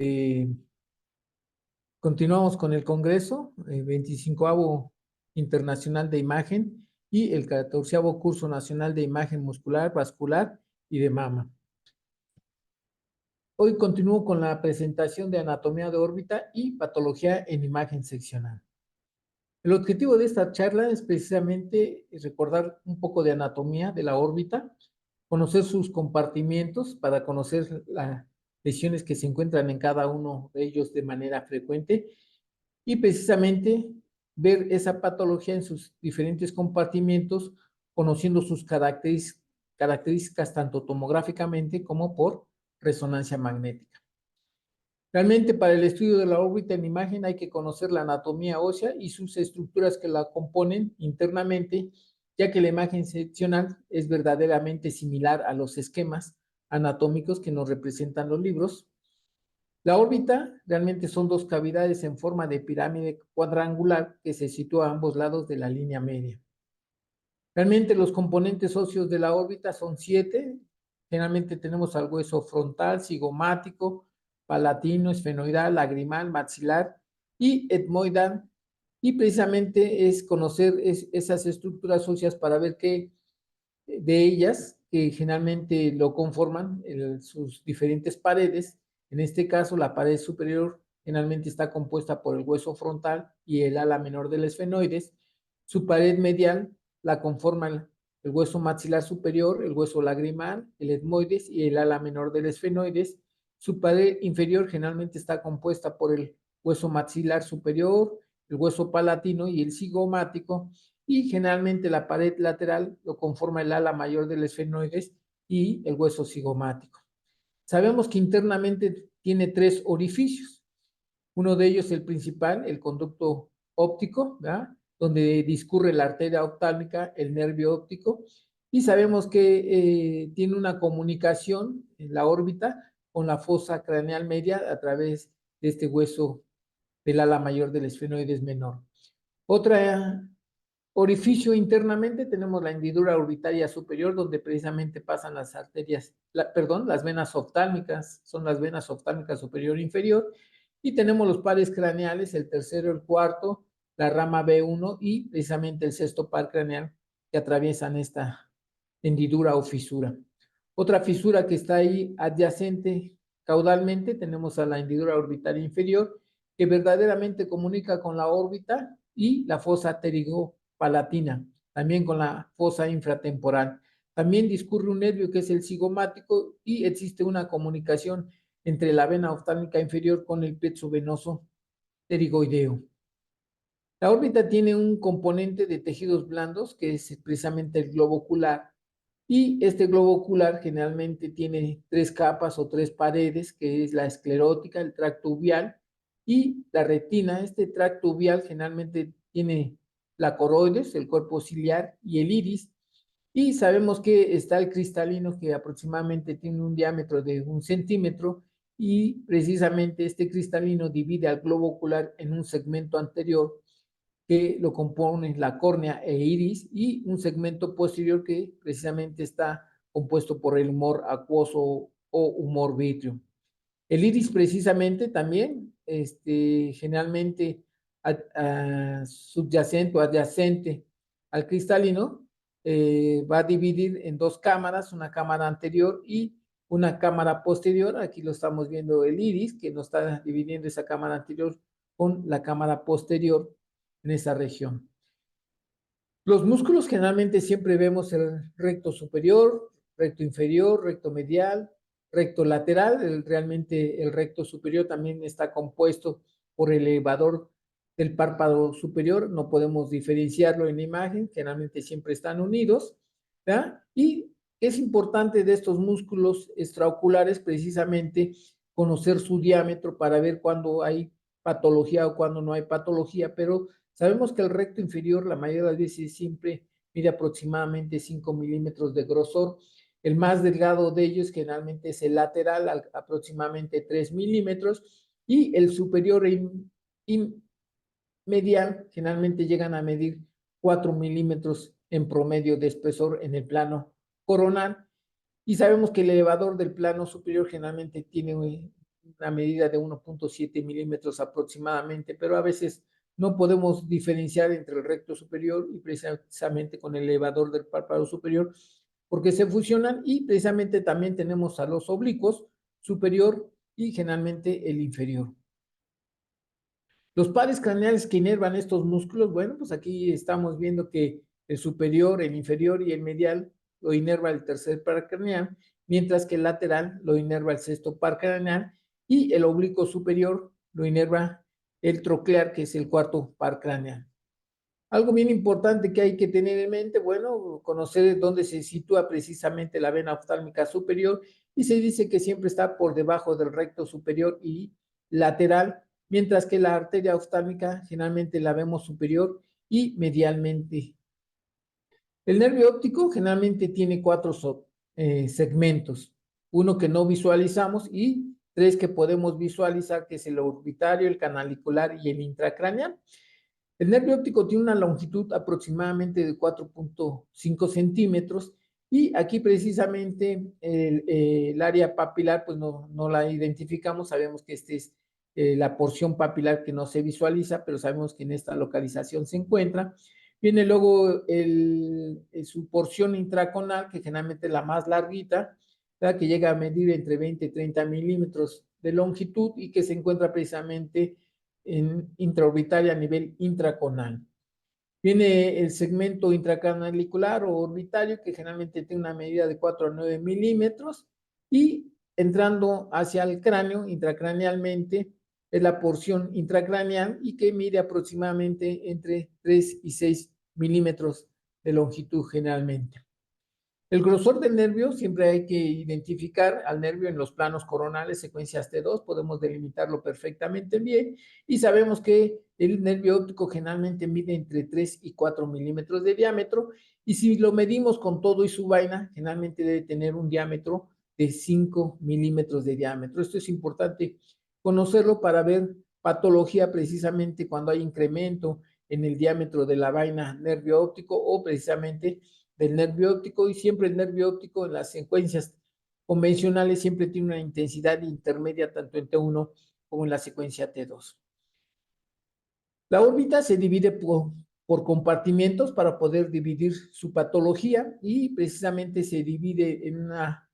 Eh, Continuamos con el Congreso, el 25º Internacional de Imagen y el 14º Curso Nacional de Imagen Muscular, Vascular y de Mama. Hoy continúo con la presentación de anatomía de órbita y patología en imagen seccional. El objetivo de esta charla es precisamente recordar un poco de anatomía de la órbita, conocer sus compartimientos para conocer las lesiones que se encuentran en cada uno de ellos de manera frecuente y precisamente ver esa patología en sus diferentes compartimientos, conociendo sus características tanto tomográficamente como por resonancia magnética. Realmente para el estudio de la órbita en imagen hay que conocer la anatomía ósea y sus estructuras que la componen internamente, ya que la imagen seccional es verdaderamente similar a los esquemas anatómicos que nos representan los libros. La órbita realmente son dos cavidades en forma de pirámide cuadrangular que se sitúa a ambos lados de la línea media. Realmente los componentes óseos de la órbita son 7. Generalmente tenemos al hueso frontal, cigomático, palatino, esfenoidal, lagrimal, maxilar y etmoidal. Y precisamente es conocer esas estructuras óseas para ver qué de ellas, que generalmente lo conforman sus diferentes paredes. En este caso, la pared superior generalmente está compuesta por el hueso frontal y el ala menor del esfenoides. Su pared medial la conforman el hueso maxilar superior, el hueso lagrimal, el etmoides y el ala menor del esfenoides. Su pared inferior generalmente está compuesta por el hueso maxilar superior, el hueso palatino y el cigomático, y generalmente la pared lateral lo conforma el ala mayor del esfenoides y el hueso cigomático. Sabemos que internamente tiene 3 orificios. Uno de ellos, el principal, el conducto óptico, ¿verdad?, donde discurre la arteria oftálmica, el nervio óptico, y sabemos que tiene una comunicación en la órbita con la fosa craneal media a través de este hueso del ala mayor del esfenoides menor. Otra orificio internamente tenemos la hendidura orbitaria superior, donde precisamente pasan las arterias, las venas oftálmicas, son las venas oftálmicas superior e inferior, y tenemos los pares craneales, el tercero, el cuarto, la rama B1 y precisamente el sexto par craneal que atraviesan esta hendidura o fisura. Otra fisura que está ahí adyacente caudalmente, tenemos a la hendidura orbitaria inferior, que verdaderamente comunica con la órbita y la fosa pterigopalatina, también con la fosa infratemporal. También discurre un nervio que es el cigomático y existe una comunicación entre la vena oftálmica inferior con el plexo venoso pterigoideo. La órbita tiene un componente de tejidos blandos que es precisamente el globo ocular, y este globo ocular generalmente tiene 3 capas o 3 paredes, que es la esclerótica, el tracto uvial y la retina. Este tracto uvial generalmente tiene la coroides, el cuerpo ciliar y el iris, y sabemos que está el cristalino, que aproximadamente tiene un diámetro de 1 centímetro, y precisamente este cristalino divide al globo ocular en un segmento anterior que lo componen la córnea e iris, y un segmento posterior que precisamente está compuesto por el humor acuoso o humor vítreo. El iris precisamente también, generalmente subyacente o adyacente al cristalino, va a dividir en 2 cámaras, una cámara anterior y una cámara posterior. Aquí lo estamos viendo el iris, que nos está dividiendo esa cámara anterior con la cámara posterior en esa región. Los músculos generalmente siempre vemos el recto superior, recto inferior, recto medial, recto lateral. Realmente el recto superior también está compuesto por el elevador del párpado superior. No podemos diferenciarlo en la imagen, generalmente siempre están unidos, ¿verdad? Y es importante de estos músculos extraoculares precisamente conocer su diámetro para ver cuándo hay patología o cuándo no hay patología, pero sabemos que el recto inferior la mayoría de las veces siempre mide aproximadamente 5 milímetros de grosor. El más delgado de ellos generalmente es el lateral, aproximadamente 3 milímetros, y el superior y medial generalmente llegan a medir 4 milímetros en promedio de espesor en el plano coronal. Y sabemos que el elevador del plano superior generalmente tiene una medida de 1.7 milímetros aproximadamente, pero a veces no podemos diferenciar entre el recto superior y precisamente con el elevador del párpado superior, porque se fusionan, y precisamente también tenemos a los oblicuos superior y generalmente el inferior. Los pares craneales que inervan estos músculos, bueno, pues aquí estamos viendo que el superior, el inferior y el medial lo inerva el tercer par craneal, mientras que el lateral lo inerva el sexto par craneal, y el oblicuo superior lo inerva el troclear, que es el cuarto par craneal. Algo bien importante que hay que tener en mente, bueno, conocer dónde se sitúa precisamente la vena oftálmica superior, y se dice que siempre está por debajo del recto superior y lateral, mientras que la arteria oftálmica generalmente la vemos superior y medialmente. El nervio óptico generalmente tiene 4 segmentos, uno que no visualizamos y 3 que podemos visualizar, que es el orbitario, el canalicular y el intracraneal. El nervio óptico tiene una longitud aproximadamente de 4.5 centímetros, y aquí precisamente el área papilar pues no la identificamos. Sabemos que esta es la porción papilar que no se visualiza, pero sabemos que en esta localización se encuentra. Viene luego su porción intraconal, que generalmente es la más larguita, ¿verdad?, que llega a medir entre 20 y 30 milímetros de longitud, y que se encuentra precisamente en intraorbitaria a nivel intraconal. Viene el segmento intracanalicular o orbitario, que generalmente tiene una medida de 4 a 9 milímetros, y entrando hacia el cráneo intracranealmente es la porción intracraneal, y que mide aproximadamente entre 3 y 6 milímetros de longitud generalmente. El grosor del nervio, siempre hay que identificar al nervio en los planos coronales, secuencias T2, podemos delimitarlo perfectamente bien, y sabemos que el nervio óptico generalmente mide entre 3 y 4 milímetros de diámetro, y si lo medimos con todo y su vaina, generalmente debe tener un diámetro de 5 milímetros de diámetro. Esto es importante conocerlo para ver patología precisamente cuando hay incremento en el diámetro de la vaina nervio óptico, o precisamente del nervio óptico. Y siempre el nervio óptico en las secuencias convencionales siempre tiene una intensidad intermedia tanto en T1 como en la secuencia T2. La órbita se divide por compartimentos para poder dividir su patología, y precisamente se divide en una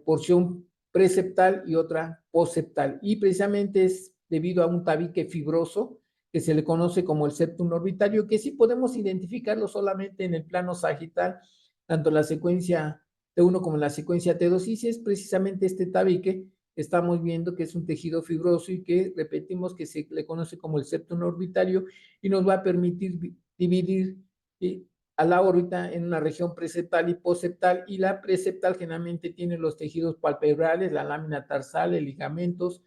porción preceptal y otra postseptal, y precisamente es debido a un tabique fibroso que se le conoce como el septum orbitario, que sí podemos identificarlo solamente en el plano sagital, tanto en la secuencia T1 como en la secuencia T2, y sí es precisamente este tabique que estamos viendo que es un tejido fibroso, y que repetimos que se le conoce como el septum orbitario, y nos va a permitir dividir a la órbita en una región preceptal y postseptal, y la preceptal generalmente tiene los tejidos palpebrales, la lámina tarsal, ligamentos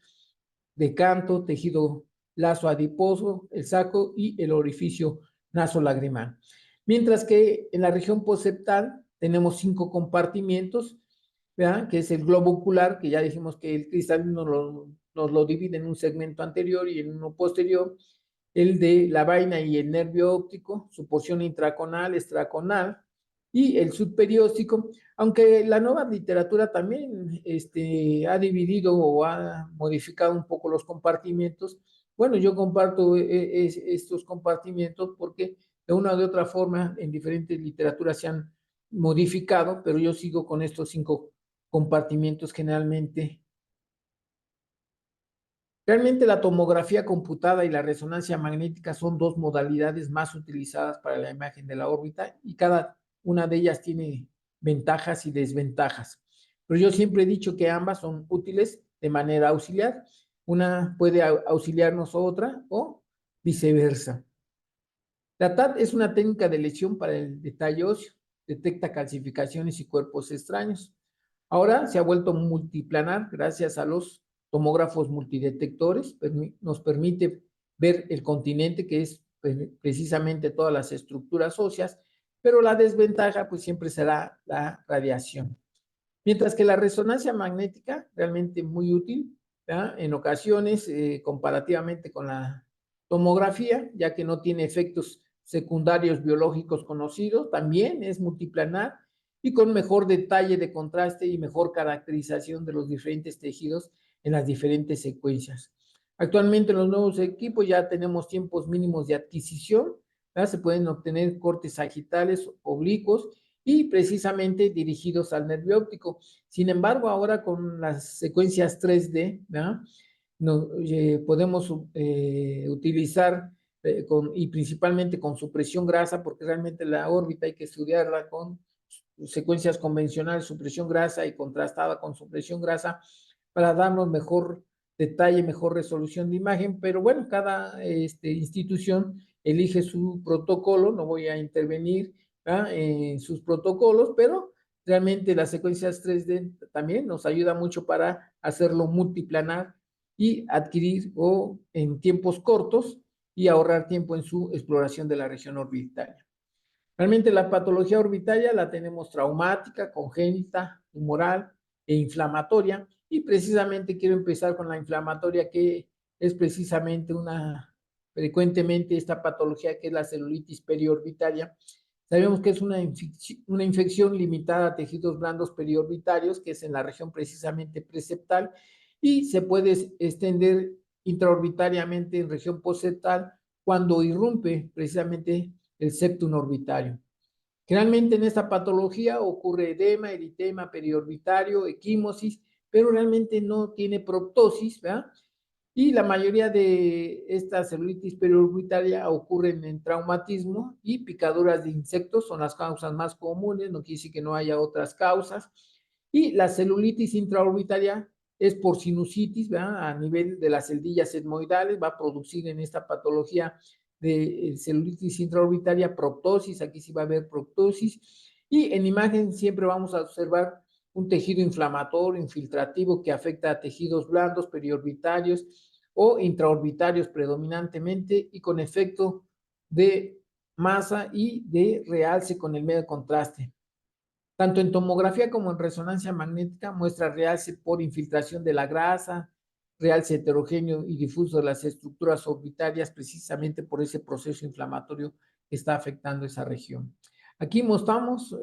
de canto, tejido lazo adiposo, el saco y el orificio nasolagrimal. Mientras que en la región postseptal tenemos 5 compartimientos, ¿verdad?, que es el globo ocular, que ya dijimos que el cristalino nos lo divide en un segmento anterior y en uno posterior, el de la vaina y el nervio óptico, su porción intraconal, extraconal, y el subperióstico, aunque la nueva literatura también ha dividido o ha modificado un poco los compartimientos. Bueno, yo comparto estos compartimientos porque de una u otra forma en diferentes literaturas se han modificado, pero yo sigo con estos 5 compartimientos generalmente. Realmente la tomografía computada y la resonancia magnética son 2 modalidades más utilizadas para la imagen de la órbita, y cada una de ellas tiene ventajas y desventajas. Pero yo siempre he dicho que ambas son útiles de manera auxiliar. Una puede auxiliarnos a otra o viceversa. La TAT es una técnica de lesión para el detalle óseo. Detecta calcificaciones y cuerpos extraños. Ahora se ha vuelto multiplanar gracias a los tomógrafos multidetectores. Nos permite ver el continente, que es precisamente todas las estructuras óseas, pero la desventaja pues siempre será la radiación. Mientras que la resonancia magnética, realmente muy útil, ¿verdad?, en ocasiones comparativamente con la tomografía, ya que no tiene efectos secundarios biológicos conocidos, también es multiplanar y con mejor detalle de contraste y mejor caracterización de los diferentes tejidos en las diferentes secuencias. Actualmente en los nuevos equipos ya tenemos tiempos mínimos de adquisición, ¿verdad? Se pueden obtener cortes sagitales, oblicuos y precisamente dirigidos al nervio óptico. Sin embargo, ahora con las secuencias 3D, ¿verdad? Podemos utilizar y principalmente con supresión grasa, porque realmente la órbita hay que estudiarla con secuencias convencionales, supresión grasa y contrastada con supresión grasa, para darnos mejor detalle, mejor resolución de imagen, pero bueno, cada institución elige su protocolo, no voy a intervenir en sus protocolos, pero realmente las secuencias 3D también nos ayuda mucho para hacerlo multiplanar y adquirir o en tiempos cortos y ahorrar tiempo en su exploración de la región orbitaria. Realmente la patología orbitaria la tenemos traumática, congénita, tumoral e inflamatoria, y precisamente quiero empezar con la inflamatoria, que es precisamente frecuentemente esta patología, que es la celulitis periorbitaria. Sabemos que es una infección limitada a tejidos blandos periorbitarios, que es en la región precisamente preceptal, y se puede extender intraorbitariamente en región postseptal cuando irrumpe precisamente el septum orbitario. Generalmente en esta patología ocurre edema, eritema periorbitario, equimosis, pero realmente no tiene proptosis, ¿verdad? Y la mayoría de esta celulitis periorbitaria ocurren en traumatismo, y picaduras de insectos son las causas más comunes, no quiere decir que no haya otras causas. Y la celulitis intraorbitaria es por sinusitis, ¿verdad? A nivel de las celdillas etmoidales, va a producir en esta patología de celulitis intraorbitaria proptosis, aquí sí va a haber proptosis, y en imagen siempre vamos a observar un tejido inflamatorio, infiltrativo, que afecta a tejidos blandos, periorbitarios o intraorbitarios predominantemente, y con efecto de masa y de realce con el medio de contraste. Tanto en tomografía como en resonancia magnética muestra realce por infiltración de la grasa, realce heterogéneo y difuso de las estructuras orbitarias, precisamente por ese proceso inflamatorio que está afectando esa región. Aquí mostramos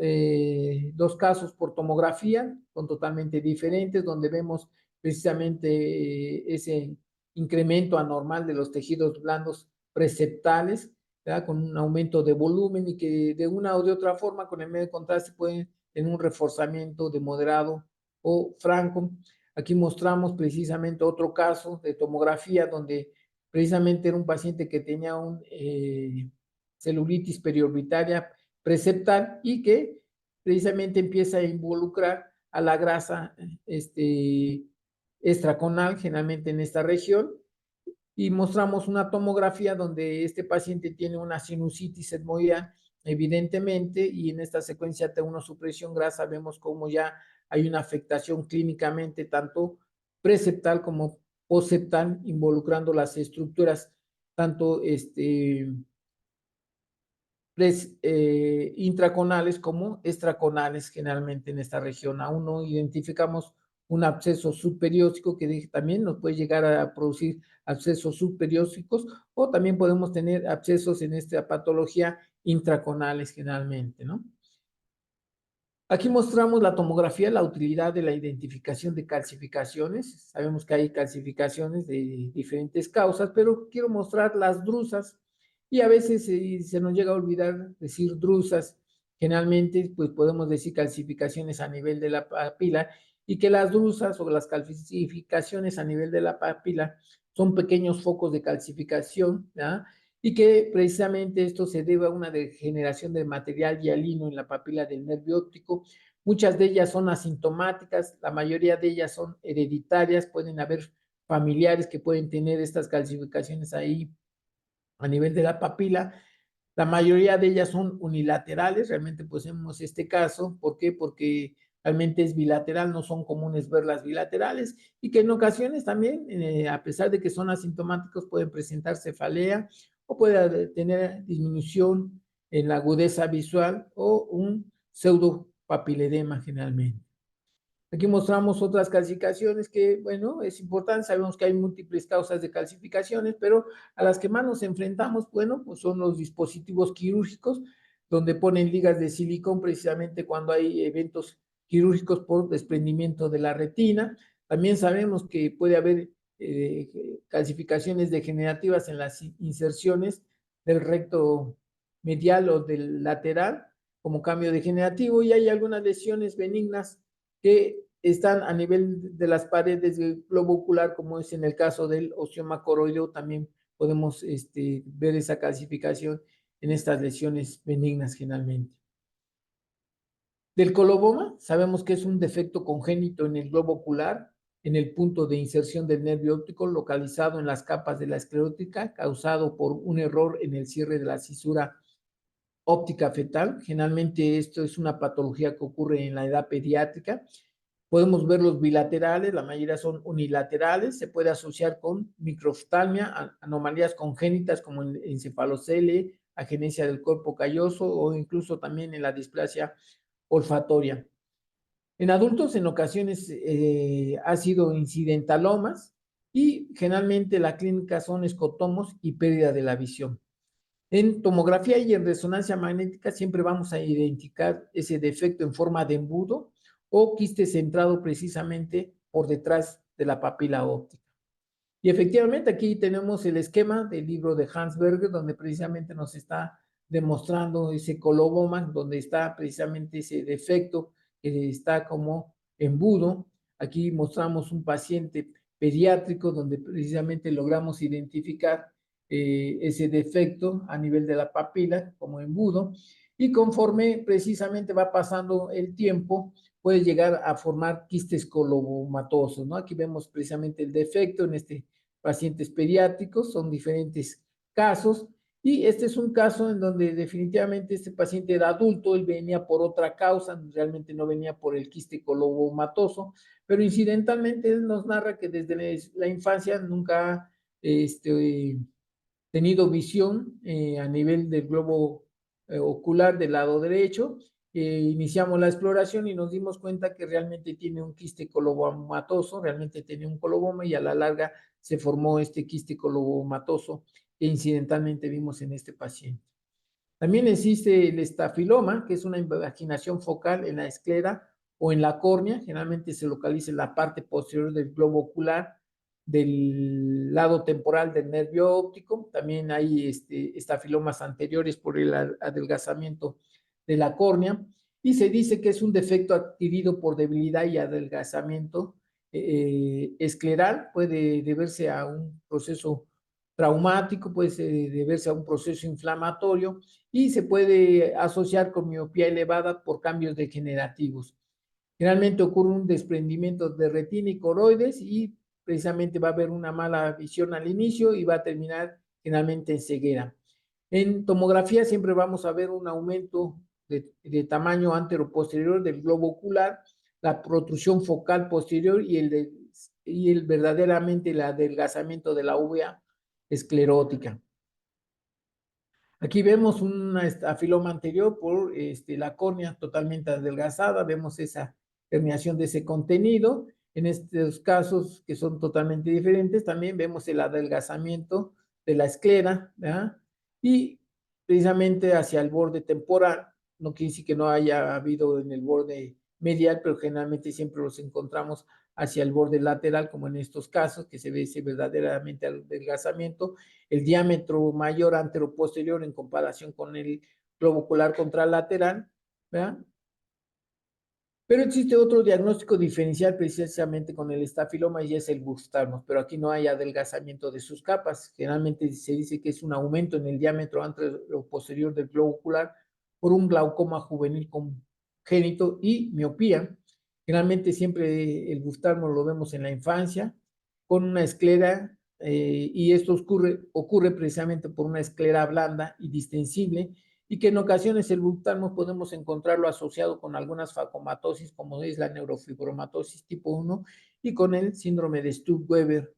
dos casos por tomografía, son totalmente diferentes, donde vemos precisamente ese incremento anormal de los tejidos blandos preceptales, ¿verdad? Con un aumento de volumen, y que de una o de otra forma con el medio de contraste pueden tener un reforzamiento de moderado o franco. Aquí mostramos precisamente otro caso de tomografía, donde precisamente era un paciente que tenía un celulitis periorbitaria preceptal, y que precisamente empieza a involucrar a la grasa extraconal, generalmente en esta región, y mostramos una tomografía donde este paciente tiene una sinusitis etmoidal, evidentemente, y en esta secuencia T1 supresión grasa vemos como ya hay una afectación clínicamente tanto preceptal como postseptal, involucrando las estructuras tanto intraconales como extraconales, generalmente en esta región. Aún no identificamos un absceso subperióstico, que también nos puede llegar a producir abscesos subperiósticos, o también podemos tener abscesos en esta patología intraconales generalmente, ¿no? Aquí mostramos la tomografía, la utilidad de la identificación de calcificaciones. Sabemos que hay calcificaciones de diferentes causas, pero quiero mostrar las drusas, y a veces se nos llega a olvidar decir drusas. Generalmente, pues podemos decir calcificaciones a nivel de la papila, y que las drusas o las calcificaciones a nivel de la papila son pequeños focos de calcificación, ¿ya? Y que precisamente esto se debe a una degeneración del material hialino en la papila del nervio óptico. Muchas de ellas son asintomáticas, la mayoría de ellas son hereditarias, pueden haber familiares que pueden tener estas calcificaciones ahí a nivel de la papila. La mayoría de ellas son unilaterales, realmente pues vemos este caso. ¿Por qué? Porque realmente es bilateral, no son comunes verlas bilaterales, y que en ocasiones también, a pesar de que son asintomáticos, pueden presentar cefalea, o puede tener disminución en la agudeza visual, o un pseudopapiledema generalmente. Aquí mostramos otras calcificaciones que, bueno, es importante. Sabemos que hay múltiples causas de calcificaciones, pero a las que más nos enfrentamos, bueno, pues son los dispositivos quirúrgicos, donde ponen ligas de silicón precisamente cuando hay eventos quirúrgicos por desprendimiento de la retina. También sabemos que puede haber calcificaciones degenerativas en las inserciones del recto medial o del lateral como cambio degenerativo, y hay algunas lesiones benignas que están a nivel de las paredes del globo ocular, como es en el caso del osteoma coroideo. También podemos ver esa calcificación en estas lesiones benignas generalmente. Del coloboma, sabemos que es un defecto congénito en el globo ocular, en el punto de inserción del nervio óptico localizado en las capas de la esclerótica, causado por un error en el cierre de la cisura óptica fetal. Generalmente esto es una patología que ocurre en la edad pediátrica. Podemos ver los bilaterales, la mayoría son unilaterales. Se puede asociar con microftalmia, anomalías congénitas como el encefalocele, agenesia del cuerpo calloso o incluso también en la displasia olfatoria. En adultos, en ocasiones ha sido incidentalomas, y generalmente la clínica son escotomos y pérdida de la visión. En tomografía y en resonancia magnética siempre vamos a identificar ese defecto en forma de embudo o quiste centrado precisamente por detrás de la papila óptica. Y efectivamente aquí tenemos el esquema del libro de Hans Berger, donde precisamente nos está demostrando ese coloboma, donde está precisamente ese defecto que está como embudo. Aquí mostramos un paciente pediátrico donde precisamente logramos identificar ese defecto a nivel de la papila como embudo, y conforme precisamente va pasando el tiempo puede llegar a formar quistes colobomatosos, ¿no? Aquí vemos precisamente el defecto en pacientes pediátricos, son diferentes casos, y este es un caso en donde definitivamente este paciente era adulto, él venía por otra causa, realmente no venía por el quiste colobomatoso, pero incidentalmente él nos narra que desde la infancia nunca ha tenido visión a nivel del globo ocular del lado derecho. Iniciamos la exploración y nos dimos cuenta que realmente tiene un quiste colobomatoso, realmente tenía un coloboma, y a la larga se formó este quiste colobomatoso que incidentalmente vimos en este paciente. También existe el estafiloma, que es una invaginación focal en la esclera o en la córnea. Generalmente se localiza en la parte posterior del globo ocular, del lado temporal del nervio óptico. También hay estafilomas anteriores por el adelgazamiento de la córnea, y se dice que es un defecto adquirido por debilidad y adelgazamiento escleral. Puede deberse a un proceso traumático, puede deberse a un proceso inflamatorio, y se puede asociar con miopía elevada por cambios degenerativos. Generalmente ocurre un desprendimiento de retina y coroides, y precisamente va a haber una mala visión al inicio y va a terminar generalmente en ceguera. En tomografía siempre vamos a ver un aumento de tamaño anteroposterior del globo ocular, la protrusión focal posterior y el verdaderamente el adelgazamiento de la uvea esclerótica. Aquí vemos una afiloma anterior por la córnea totalmente adelgazada. Vemos esa herniación de ese contenido. En estos casos que son totalmente diferentes, también vemos el adelgazamiento de la esclera, ¿verdad? Y precisamente hacia el borde temporal. No quiere decir que no haya habido en el borde medial, pero generalmente siempre los encontramos hacia el borde lateral, como en estos casos, que se ve ese verdaderamente adelgazamiento. El diámetro mayor anteroposterior en comparación con el globo ocular contralateral, ¿verdad? Pero existe otro diagnóstico diferencial precisamente con el estafiloma, y es el Buch-Stamos, pero aquí no hay adelgazamiento de sus capas. Generalmente se dice que es un aumento en el diámetro anteroposterior del globo ocular por un glaucoma juvenil congénito y miopía. Generalmente siempre el Buch-Stamos lo vemos en la infancia con una esclera, y esto ocurre precisamente por una esclera blanda y distensible, y que en ocasiones el Buch-Stamos podemos encontrarlo asociado con algunas facomatosis, como es la neurofibromatosis tipo 1 y con el síndrome de Stutt-Weber.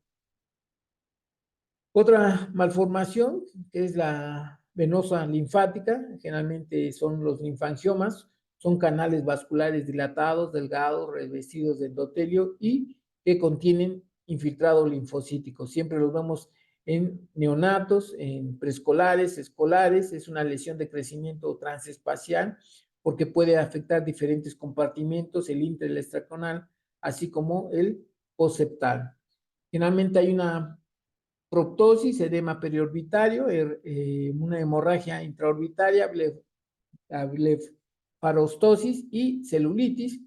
Otra malformación, que es la venosa linfática, generalmente son los linfangiomas, son canales vasculares dilatados, delgados, revestidos de endotelio y que contienen infiltrado linfocítico. Siempre los vemos en neonatos, en preescolares, escolares. Es una lesión de crecimiento transespacial porque puede afectar diferentes compartimentos, el intra y el extraconal, así como el postseptal. Generalmente hay una proptosis, edema periorbitario, una hemorragia intraorbitaria, blefarostosis y celulitis.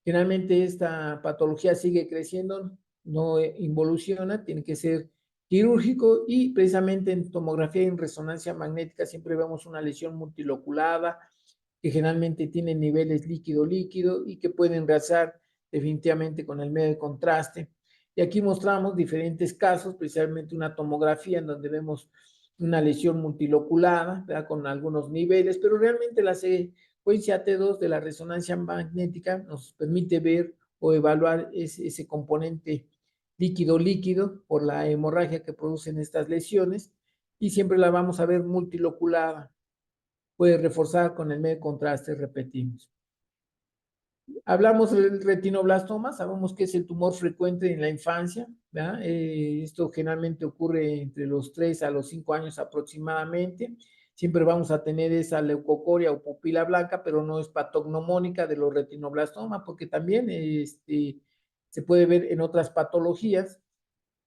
Generalmente esta patología sigue creciendo, no involuciona, tiene que ser quirúrgico y precisamente en tomografía y en resonancia magnética siempre vemos una lesión multiloculada que generalmente tiene niveles líquido-líquido y que pueden realzar definitivamente con el medio de contraste. Y aquí mostramos diferentes casos, precisamente una tomografía en donde vemos una lesión multiloculada, ¿verdad? Con algunos niveles, pero realmente la secuencia T2 de la resonancia magnética nos permite ver o evaluar ese componente líquido-líquido por la hemorragia que producen estas lesiones y siempre la vamos a ver multiloculada. Puede reforzar con el medio de contraste, repetimos. Hablamos del retinoblastoma, sabemos que es el tumor frecuente en la infancia, ¿verdad? Esto generalmente ocurre entre los 3 a los 5 años aproximadamente. Siempre vamos a tener esa leucocoria o pupila blanca, pero no es patognomónica de los retinoblastomas, porque también se puede ver en otras patologías.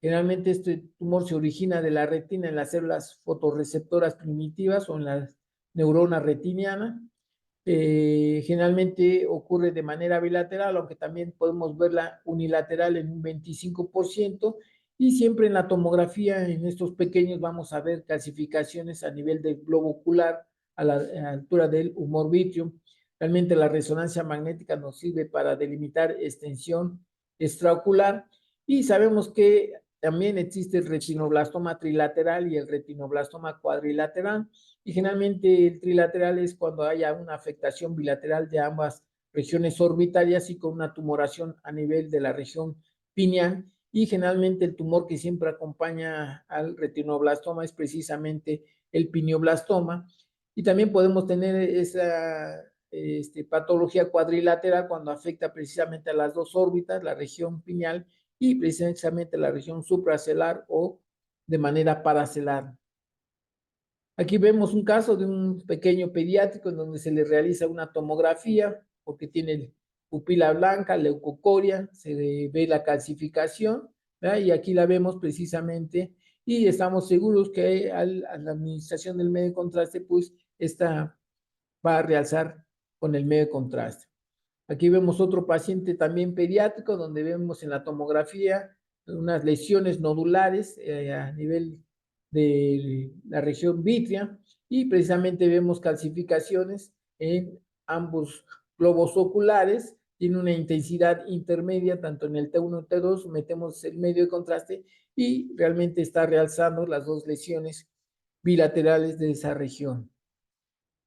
Generalmente este tumor se origina de la retina en las células fotorreceptoras primitivas o en la neurona retiniana. Generalmente ocurre de manera bilateral, aunque también podemos verla unilateral en un 25%, y siempre en la tomografía, en estos pequeños, vamos a ver calcificaciones a nivel del globo ocular, a la altura del humor vítreo. Realmente la resonancia magnética nos sirve para delimitar extensión extraocular, y sabemos que también existe el retinoblastoma trilateral y el retinoblastoma cuadrilateral. Y generalmente el trilateral es cuando haya una afectación bilateral de ambas regiones orbitarias y con una tumoración a nivel de la región pineal. Y generalmente el tumor que siempre acompaña al retinoblastoma es precisamente el pineoblastoma. Y también podemos tener esa patología cuadrilateral cuando afecta precisamente a las dos órbitas, la región pineal y precisamente la región supracelular o de manera paracelular. Aquí vemos un caso de un pequeño pediátrico en donde se le realiza una tomografía porque tiene pupila blanca, leucocoria, se ve la calcificación, ¿verdad? Y aquí la vemos precisamente y estamos seguros que a la administración del medio de contraste, pues esta va a realzar con el medio de contraste. Aquí vemos otro paciente también pediátrico donde vemos en la tomografía unas lesiones nodulares a nivel de la región vítrea y precisamente vemos calcificaciones en ambos globos oculares. Tiene una intensidad intermedia tanto en el T1 y T2, metemos el medio de contraste y realmente está realzando las dos lesiones bilaterales de esa región.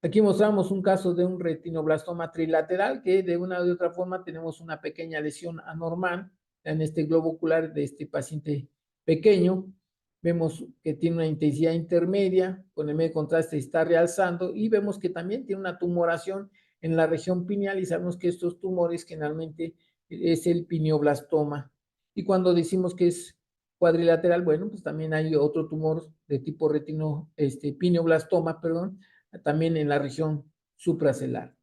Aquí mostramos un caso de un retinoblastoma trilateral que de una u otra forma tenemos una pequeña lesión anormal en este globo ocular de este paciente pequeño. Vemos que tiene una intensidad intermedia, con el medio de contraste está realzando y vemos que también tiene una tumoración en la región pineal y sabemos que estos tumores generalmente es el pineoblastoma. Y cuando decimos que es cuadrilateral, bueno, pues también hay otro tumor de tipo pineoblastoma, perdón, también en la región supracelular.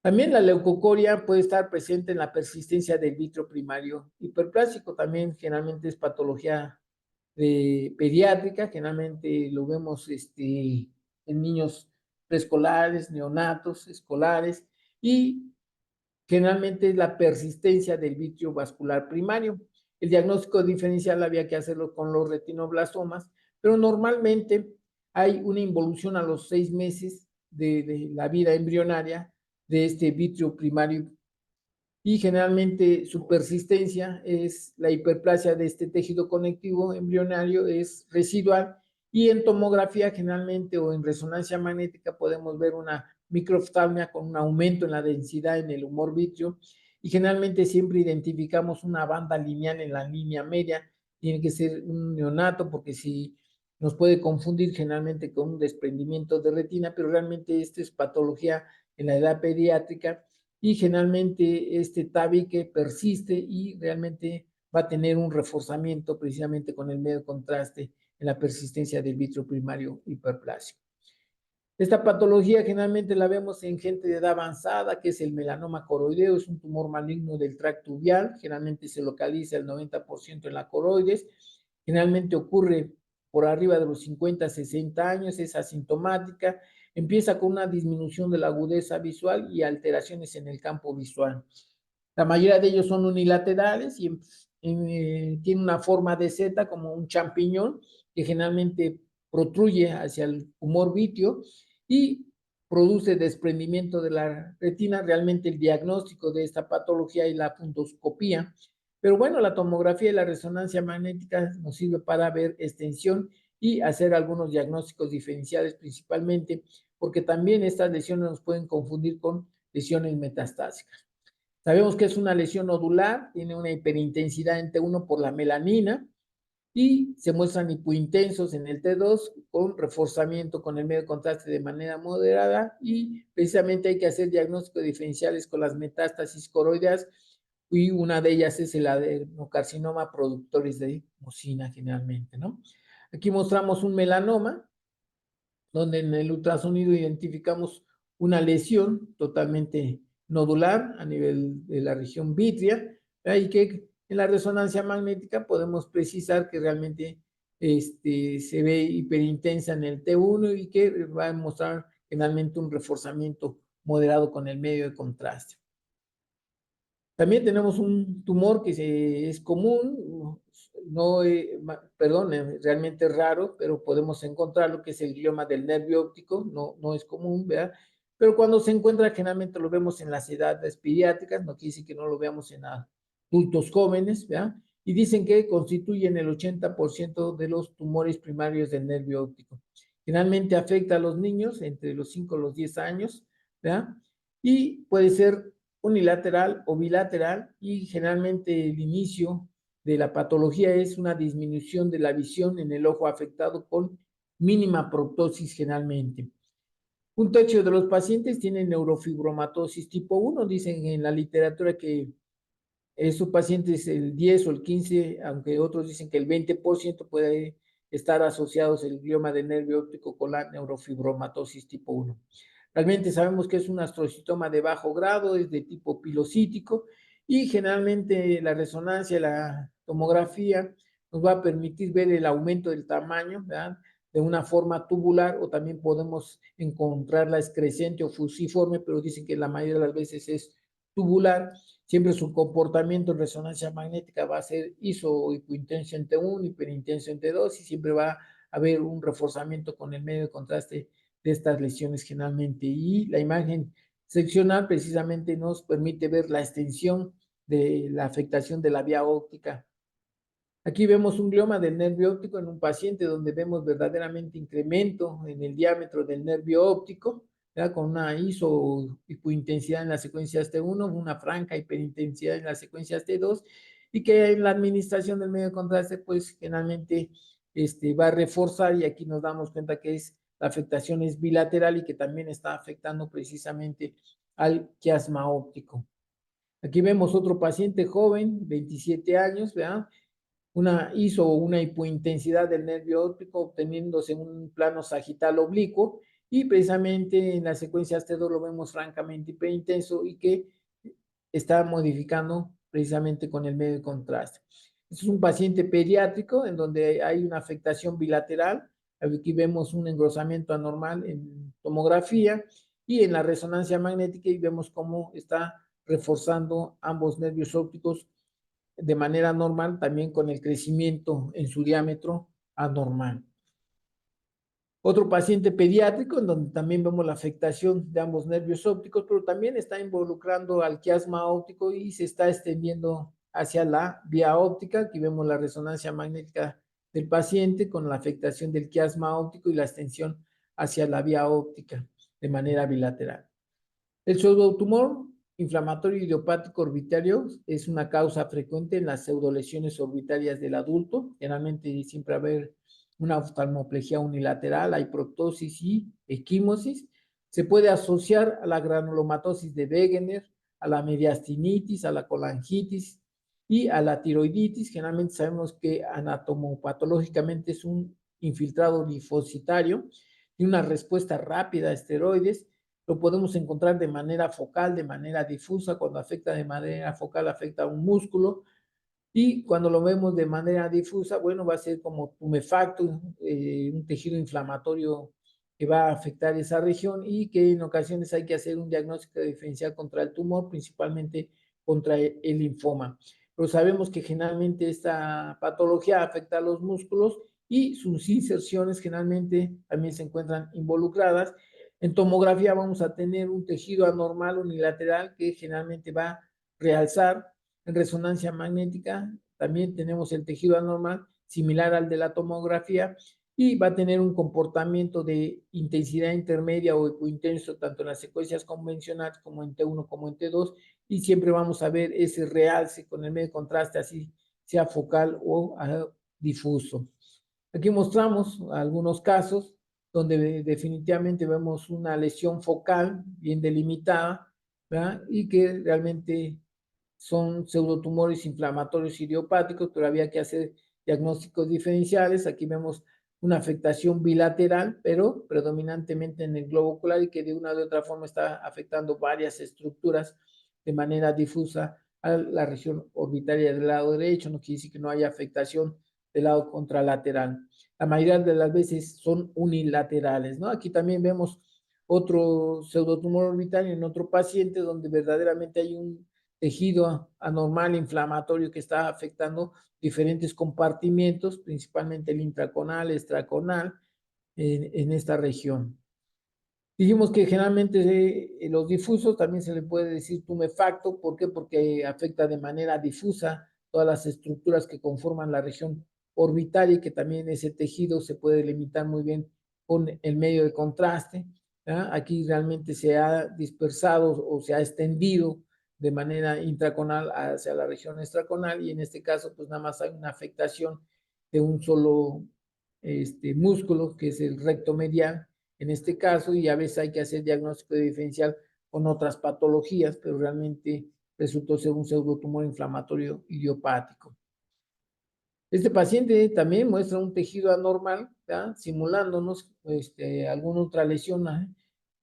También la leucocoria puede estar presente en la persistencia del vítreo primario hiperplásico, también generalmente es patología pediátrica, generalmente lo vemos en niños preescolares, neonatos, escolares, y generalmente es la persistencia del vítreo vascular primario. El diagnóstico diferencial había que hacerlo con los retinoblastomas, pero normalmente hay una involución a los 6 meses de la vida embrionaria de este vítreo primario y generalmente su persistencia es la hiperplasia de este tejido conectivo embrionario es residual y en tomografía generalmente o en resonancia magnética podemos ver una microftalmia con un aumento en la densidad en el humor vítreo y generalmente siempre identificamos una banda lineal en la línea media, tiene que ser un neonato porque si nos puede confundir generalmente con un desprendimiento de retina, pero realmente esta es patología en la edad pediátrica y generalmente este tabique persiste y realmente va a tener un reforzamiento precisamente con el medio contraste en la persistencia del vítreo primario hiperplásico. Esta patología generalmente la vemos en gente de edad avanzada, que es el melanoma coroideo, es un tumor maligno del tracto uveal, generalmente se localiza el 90% en la coroides, generalmente ocurre por arriba de los 50, 60 años, es asintomática, empieza con una disminución de la agudeza visual y alteraciones en el campo visual. La mayoría de ellos son unilaterales y tiene una forma de seta como un champiñón que generalmente protruye hacia el humor vitrio y produce desprendimiento de la retina. Realmente el diagnóstico de esta patología es la fundoscopía. Pero bueno, la tomografía y la resonancia magnética nos sirve para ver extensión y hacer algunos diagnósticos diferenciales principalmente, porque también estas lesiones nos pueden confundir con lesiones metastásicas. Sabemos que es una lesión nodular, tiene una hiperintensidad en T1 por la melanina y se muestran hipointensos en el T2 con reforzamiento con el medio de contraste de manera moderada y precisamente hay que hacer diagnósticos diferenciales con las metástasis coroideas y una de ellas es el adenocarcinoma productores de mucina generalmente, ¿no? Aquí mostramos un melanoma donde en el ultrasonido identificamos una lesión totalmente nodular a nivel de la región vítrea, y que en la resonancia magnética podemos precisar que realmente se ve hiperintensa en el T1 y que va a mostrar generalmente un reforzamiento moderado con el medio de contraste. También tenemos un tumor que es común, no, perdón, realmente raro, pero podemos encontrarlo, que es el glioma del nervio óptico, no es común, ¿verdad? Pero cuando se encuentra, generalmente lo vemos en las edades pediátricas, no quiere decir que no lo veamos en adultos jóvenes, ¿verdad? Y dicen que constituyen el 80% de los tumores primarios del nervio óptico. Generalmente afecta a los niños entre los 5 y los 10 años, ¿verdad? Y puede ser unilateral o bilateral y generalmente el inicio de la patología es una disminución de la visión en el ojo afectado con mínima proptosis generalmente. Un tercio de los pacientes tienen neurofibromatosis tipo 1, dicen en la literatura que esos pacientes el 10 o el 15, aunque otros dicen que el 20% puede estar asociados el glioma del nervio óptico con la neurofibromatosis tipo 1. Realmente sabemos que es un astrocitoma de bajo grado, es de tipo pilocítico y generalmente la resonancia, la tomografía nos va a permitir ver el aumento del tamaño, ¿verdad? De una forma tubular o también podemos encontrarla excrescente o fusiforme, pero dicen que la mayoría de las veces es tubular. Siempre su comportamiento en resonancia magnética va a ser iso hipointenso en T1, hiperintenso en T2 y siempre va a haber un reforzamiento con el medio de contraste de estas lesiones generalmente. Y la imagen seccional precisamente nos permite ver la extensión de la afectación de la vía óptica. Aquí vemos un glioma del nervio óptico en un paciente donde vemos verdaderamente incremento en el diámetro del nervio óptico, ¿verdad? Con una iso hipointensidad en las secuencias T1, una franca hiperintensidad en las secuencias T2, y que en la administración del medio de contraste, pues generalmente va a reforzar, y aquí nos damos cuenta que la afectación es bilateral y que también está afectando precisamente al quiasma óptico. Aquí vemos otro paciente joven, 27 años, ¿verdad? Una ISO o una hipointensidad del nervio óptico obteniéndose en un plano sagital oblicuo y precisamente en las secuencias T2 lo vemos francamente hiperintenso y que está modificando precisamente con el medio de contraste. Este es un paciente pediátrico en donde hay una afectación bilateral. Aquí vemos un engrosamiento anormal en tomografía y en la resonancia magnética y vemos cómo está reforzando ambos nervios ópticos de manera normal, también con el crecimiento en su diámetro anormal. Otro paciente pediátrico, en donde también vemos la afectación de ambos nervios ópticos, pero también está involucrando al quiasma óptico y se está extendiendo hacia la vía óptica. Aquí vemos la resonancia magnética del paciente con la afectación del quiasma óptico y la extensión hacia la vía óptica de manera bilateral. El pseudotumor inflamatorio idiopático orbitario es una causa frecuente en las pseudolesiones orbitarias del adulto. Generalmente siempre va a haber una oftalmoplegia unilateral, hay proptosis y equimosis. Se puede asociar a la granulomatosis de Wegener, a la mediastinitis, a la colangitis y a la tiroiditis. Generalmente sabemos que anatomopatológicamente es un infiltrado linfocitario. y una respuesta rápida a esteroides. Lo podemos encontrar de manera focal, de manera difusa. Cuando afecta de manera focal, afecta a un músculo. Y cuando lo vemos de manera difusa, bueno, va a ser como tumefacto, un tejido inflamatorio que va a afectar esa región y que en ocasiones hay que hacer un diagnóstico diferencial contra el tumor, principalmente contra el linfoma. Pero sabemos que generalmente esta patología afecta a los músculos y sus inserciones generalmente también se encuentran involucradas. En tomografía vamos a tener un tejido anormal unilateral que generalmente va a realzar. En resonancia magnética también tenemos el tejido anormal similar al de la tomografía y va a tener un comportamiento de intensidad intermedia o hipointenso tanto en las secuencias convencionales como en T1 como en T2 y siempre vamos a ver ese realce con el medio de contraste, así sea focal o difuso. Aquí mostramos algunos casos donde definitivamente vemos una lesión focal bien delimitada, ¿verdad? Y que realmente son pseudotumores inflamatorios idiopáticos, pero había que hacer diagnósticos diferenciales. Aquí vemos una afectación bilateral, pero predominantemente en el globo ocular y que de una u otra forma está afectando varias estructuras de manera difusa a la región orbitaria del lado derecho. No quiere decir que no haya afectación del lado contralateral. La mayoría de las veces son unilaterales, ¿no? Aquí también vemos otro pseudotumor orbital en otro paciente donde verdaderamente hay un tejido anormal inflamatorio que está afectando diferentes compartimientos, principalmente el intraconal, extraconal, en esta región. Dijimos que generalmente los difusos también se le puede decir tumefacto. ¿Por qué? Porque afecta de manera difusa todas las estructuras que conforman la región orbitaria y que también ese tejido se puede limitar muy bien con el medio de contraste. ¿Ya? Aquí realmente se ha dispersado o se ha extendido de manera intraconal hacia la región extraconal y en este caso pues nada más hay una afectación de un solo músculo que es el recto medial en este caso, y a veces hay que hacer diagnóstico diferencial con otras patologías, pero realmente resultó ser un pseudotumor inflamatorio idiopático. Este paciente también muestra un tejido anormal, ¿verdad? Simulándonos alguna otra lesión,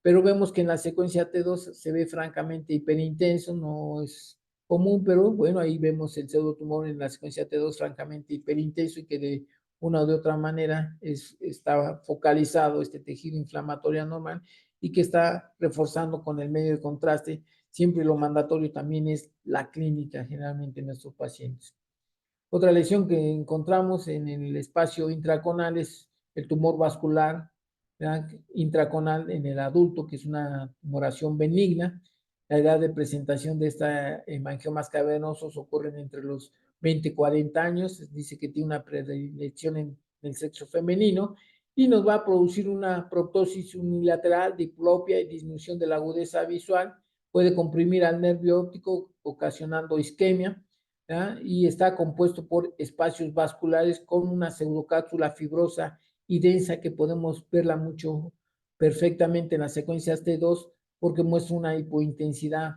pero vemos que en la secuencia T2 se ve francamente hiperintenso, no es común, pero bueno, ahí vemos el pseudotumor en la secuencia T2 francamente hiperintenso y que de una u de otra manera está focalizado este tejido inflamatorio anormal y que está reforzando con el medio de contraste. Siempre lo mandatorio también es la clínica, generalmente en nuestros pacientes. Otra lesión que encontramos en el espacio intraconal es el tumor vascular, ¿verdad? Intraconal en el adulto, que es una tumoración benigna. La edad de presentación de esta hemangiomas cavernosos ocurre entre los 20 y 40 años. Dice que tiene una predilección en el sexo femenino y nos va a producir una proptosis unilateral, diplopia y disminución de la agudeza visual. Puede comprimir al nervio óptico, ocasionando isquemia. ¿Ya? Y está compuesto por espacios vasculares con una pseudocápsula fibrosa y densa que podemos verla mucho perfectamente en las secuencias T2 porque muestra una hipointensidad.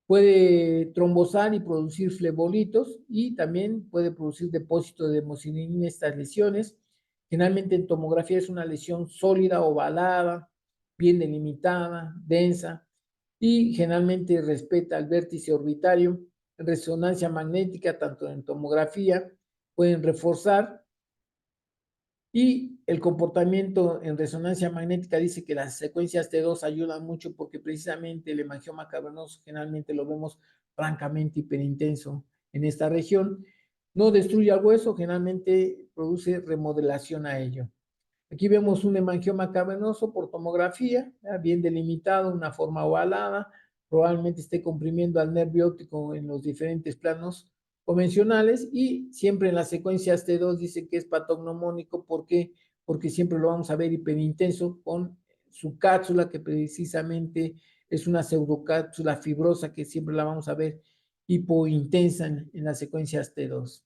Puede trombosar y producir flebolitos y también puede producir depósito de hemocininina en estas lesiones. Generalmente en tomografía es una lesión sólida, ovalada, bien delimitada, densa y generalmente respeta el vértice orbitario. En resonancia magnética, tanto en tomografía, pueden reforzar y el comportamiento en resonancia magnética dice que las secuencias T2 ayudan mucho porque precisamente el hemangioma cavernoso generalmente lo vemos francamente hiperintenso en esta región. No destruye al hueso, generalmente produce remodelación a ello. Aquí vemos un hemangioma cavernoso por tomografía, bien delimitado, una forma ovalada, probablemente esté comprimiendo al nervio óptico en los diferentes planos convencionales y siempre en las secuencias T2 dice que es patognomónico. ¿Por qué? Porque siempre lo vamos a ver hiperintenso con su cápsula, que precisamente es una pseudocápsula fibrosa que siempre la vamos a ver hipointensa en las secuencias T2.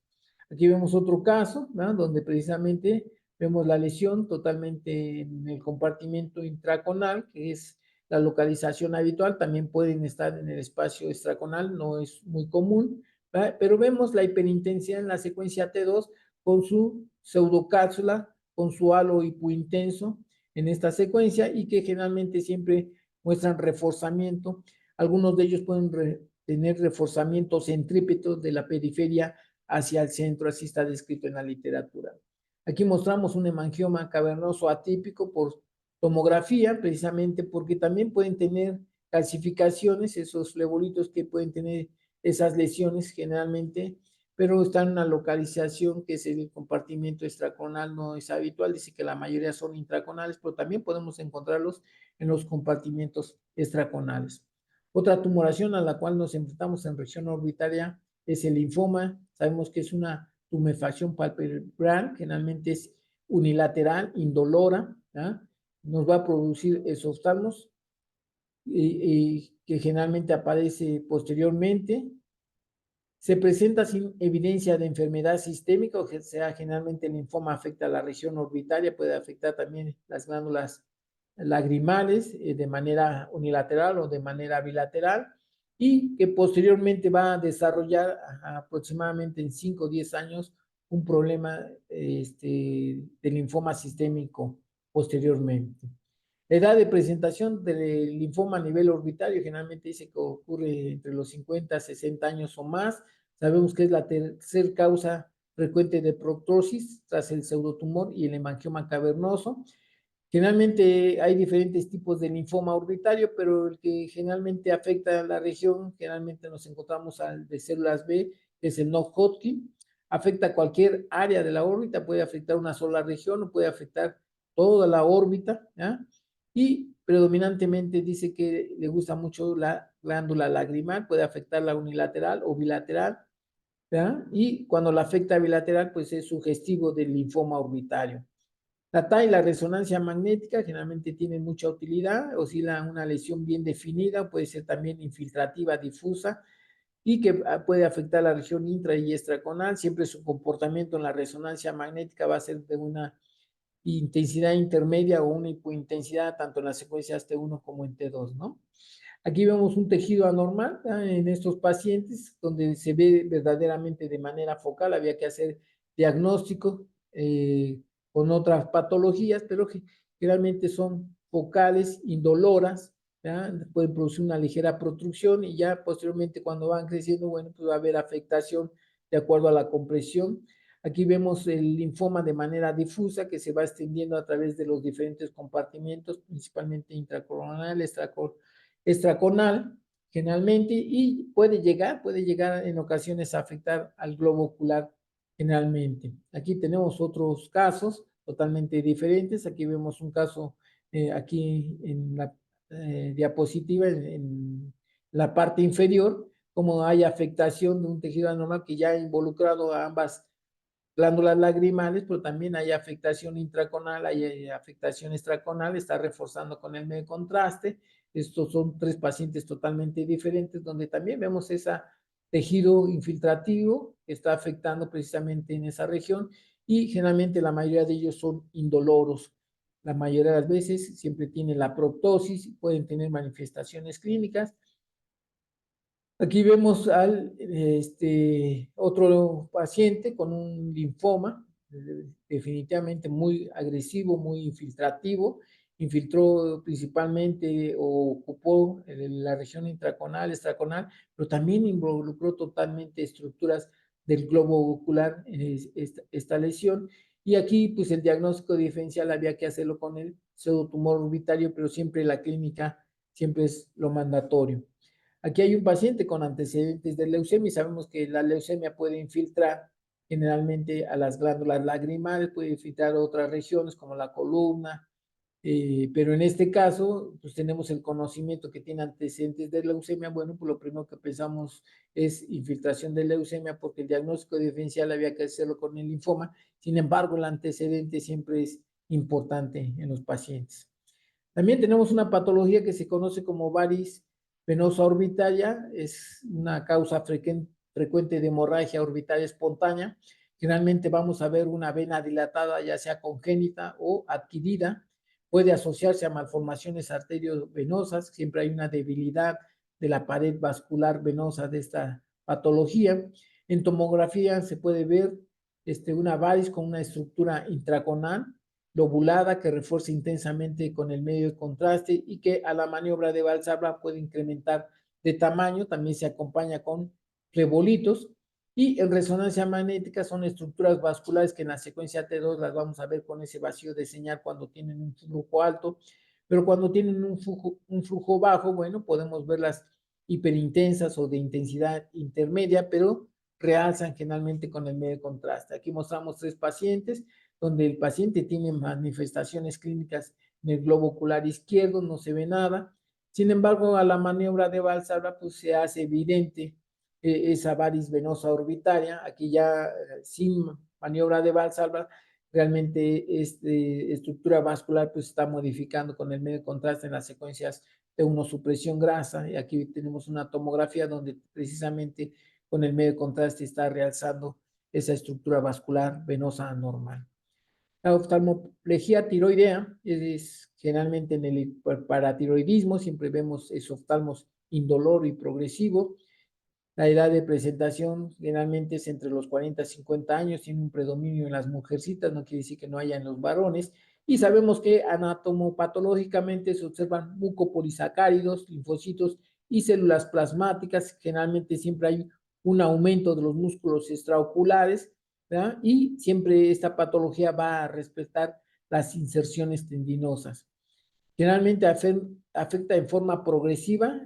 Aquí vemos otro caso, ¿no? Donde precisamente vemos la lesión totalmente en el compartimento intraconal, que es la localización habitual. También pueden estar en el espacio extraconal, no es muy común, ¿verdad? Pero vemos la hiperintensidad en la secuencia T2 con su pseudocápsula, con su halo hipointenso, en esta secuencia y que generalmente siempre muestran reforzamiento. Algunos de ellos pueden tener reforzamiento centrípeto de la periferia hacia el centro, así está descrito en la literatura. Aquí mostramos un hemangioma cavernoso atípico por tomografía, precisamente porque también pueden tener calcificaciones, esos flebolitos que pueden tener esas lesiones generalmente, pero están en una localización que es el compartimiento extraconal, no es habitual, dice que la mayoría son intraconales, pero también podemos encontrarlos en los compartimientos extraconales. Otra tumoración a la cual nos enfrentamos en región orbitaria es el linfoma. Sabemos que es una tumefacción palpebral, generalmente es unilateral, indolora, ¿ya? Nos va a producir esoftalmos que generalmente aparece posteriormente. Se presenta sin evidencia de enfermedad sistémica, o sea, generalmente el linfoma afecta a la región orbitaria, puede afectar también las glándulas lagrimales de manera unilateral o de manera bilateral, y que posteriormente va a desarrollar aproximadamente en 5 o 10 años un problema de linfoma sistémico posteriormente. La edad de presentación del linfoma a nivel orbitario generalmente dice que ocurre entre los 50 a 60 años o más. Sabemos que es la tercera causa frecuente de proptosis tras el pseudotumor y el hemangioma cavernoso. Generalmente hay diferentes tipos de linfoma orbitario, pero el que generalmente afecta a la región, generalmente nos encontramos al de células B, que es el no-Hodgkin. Afecta cualquier área de la órbita, puede afectar una sola región o puede afectar toda la órbita, ¿ya? Y predominantemente dice que le gusta mucho la glándula lagrimal, puede afectar la unilateral o bilateral, ¿ya? Y cuando la afecta bilateral, pues es sugestivo del linfoma orbitario. La TAI y la resonancia magnética generalmente tienen mucha utilidad, oscila una lesión bien definida, puede ser también infiltrativa, difusa, y que puede afectar la región intra y extraconal. Siempre su comportamiento en la resonancia magnética va a ser de una intensidad intermedia o una hipointensidad, tanto en las secuencias T1 como en T2, ¿no? Aquí vemos un tejido anormal en estos pacientes, donde se ve verdaderamente de manera focal. Había que hacer diagnóstico con otras patologías, pero que generalmente son focales, indoloras, ¿ya? Pueden producir una ligera protrusión y ya posteriormente cuando van creciendo, bueno, pues va a haber afectación de acuerdo a la compresión. Aquí vemos el linfoma de manera difusa que se va extendiendo a través de los diferentes compartimentos, principalmente intracoronal, extraconal, generalmente, y puede llegar en ocasiones a afectar al globo ocular generalmente. Aquí tenemos otros casos totalmente diferentes. Aquí vemos un caso aquí en la diapositiva, en la parte inferior, como hay afectación de un tejido anormal que ya ha involucrado a ambas glándulas lagrimales, pero también hay afectación intraconal, hay afectación extraconal, está reforzando con el medio contraste. Estos son 3 pacientes totalmente diferentes, donde también vemos ese tejido infiltrativo que está afectando precisamente en esa región, y generalmente la mayoría de ellos son indoloros. La mayoría de las veces siempre tienen la proptosis, pueden tener manifestaciones clínicas. Aquí vemos al otro paciente con un linfoma, definitivamente muy agresivo, muy infiltrativo. Infiltró principalmente o ocupó la región intraconal, extraconal, pero también involucró totalmente estructuras del globo ocular, esta lesión. Y aquí, pues el diagnóstico diferencial había que hacerlo con el pseudotumor orbitario, pero siempre la clínica siempre es lo mandatorio. Aquí hay un paciente con antecedentes de leucemia y sabemos que la leucemia puede infiltrar generalmente a las glándulas lagrimales, puede infiltrar otras regiones como la columna, pero en este caso, pues tenemos el conocimiento que tiene antecedentes de leucemia. Bueno, pues lo primero que pensamos es infiltración de leucemia porque el diagnóstico diferencial había que hacerlo con el linfoma. Sin embargo, el antecedente siempre es importante en los pacientes. También tenemos una patología que se conoce como variz venosa orbitaria, es una causa frecuente de hemorragia orbitaria espontánea. Generalmente vamos a ver una vena dilatada, ya sea congénita o adquirida. Puede asociarse a malformaciones arteriovenosas, siempre hay una debilidad de la pared vascular venosa de esta patología. En tomografía se puede ver una variz con una estructura intraconal, lobulada que refuerza intensamente con el medio de contraste y que a la maniobra de Valsalva puede incrementar de tamaño. También se acompaña con flebollitos. Y en resonancia magnética son estructuras vasculares que en la secuencia T2 las vamos a ver con ese vacío de señal cuando tienen un flujo alto, pero cuando tienen un flujo bajo, bueno, podemos verlas hiperintensas o de intensidad intermedia, pero realzan generalmente con el medio de contraste. Aquí mostramos 3 pacientes donde el paciente tiene manifestaciones clínicas en el globo ocular izquierdo, no se ve nada. Sin embargo, a la maniobra de Valsalva, pues se hace evidente esa varis venosa orbitaria. Aquí ya sin maniobra de Valsalva, realmente esta estructura vascular pues está modificando con el medio de contraste en las secuencias de T1 supresión grasa. Y aquí tenemos una tomografía donde precisamente con el medio de contraste está realzando esa estructura vascular venosa anormal. La oftalmoplegia tiroidea es generalmente en el paratiroidismo, siempre vemos ese oftalmos indoloro y progresivo. La edad de presentación generalmente es entre los 40 y 50 años, tiene un predominio en las mujercitas, no quiere decir que no haya en los varones. Y sabemos que anatomopatológicamente se observan mucopolisacáridos, linfocitos y células plasmáticas. Generalmente siempre hay un aumento de los músculos extraoculares, ¿verdad? Y siempre esta patología va a respetar las inserciones tendinosas. Generalmente afecta en forma progresiva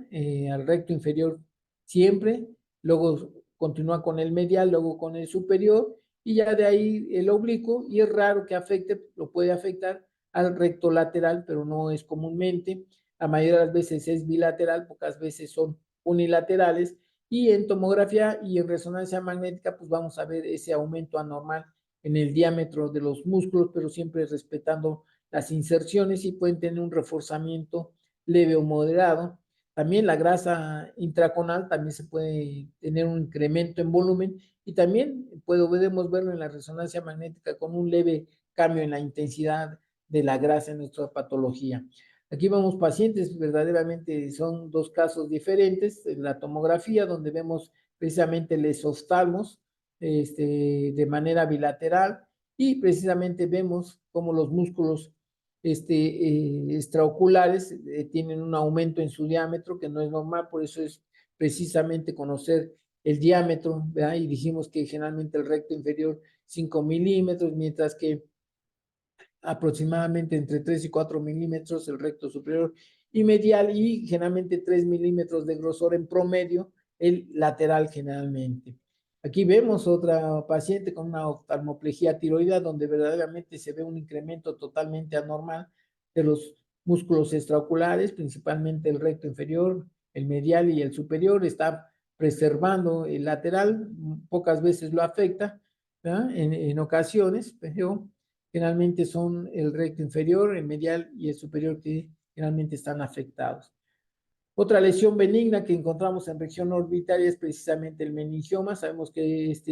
al recto inferior siempre, luego continúa con el medial, luego con el superior y ya de ahí el oblicuo, y es raro que afecte, lo puede afectar al recto lateral, pero no es comúnmente. La mayoría de las veces es bilateral, pocas veces son unilaterales, y en tomografía y en resonancia magnética pues vamos a ver ese aumento anormal en el diámetro de los músculos, pero siempre respetando las inserciones, y pueden tener un reforzamiento leve o moderado. También la grasa intraconal también se puede tener un incremento en volumen, y también podemos verlo en la resonancia magnética con un leve cambio en la intensidad de la grasa en nuestra patología. Aquí vemos pacientes, verdaderamente son 2 casos diferentes en la tomografía, donde vemos precisamente el esoftalmos de manera bilateral, y precisamente vemos cómo los músculos extraoculares tienen un aumento en su diámetro que no es normal. Por eso es precisamente conocer el diámetro, ¿verdad? Y dijimos que generalmente el recto inferior 5 milímetros, mientras que aproximadamente entre 3 y 4 milímetros el recto superior y medial, y generalmente 3 milímetros de grosor en promedio el lateral generalmente. Aquí vemos otra paciente con una oftalmoplegia tiroidea donde verdaderamente se ve un incremento totalmente anormal de los músculos extraoculares, principalmente el recto inferior, el medial y el superior. Está preservando el lateral, pocas veces lo afecta, ¿verdad? En ocasiones, pero generalmente son el recto inferior, el medial y el superior que generalmente están afectados. Otra lesión benigna que encontramos en región orbitaria es precisamente el meningioma. Sabemos que esta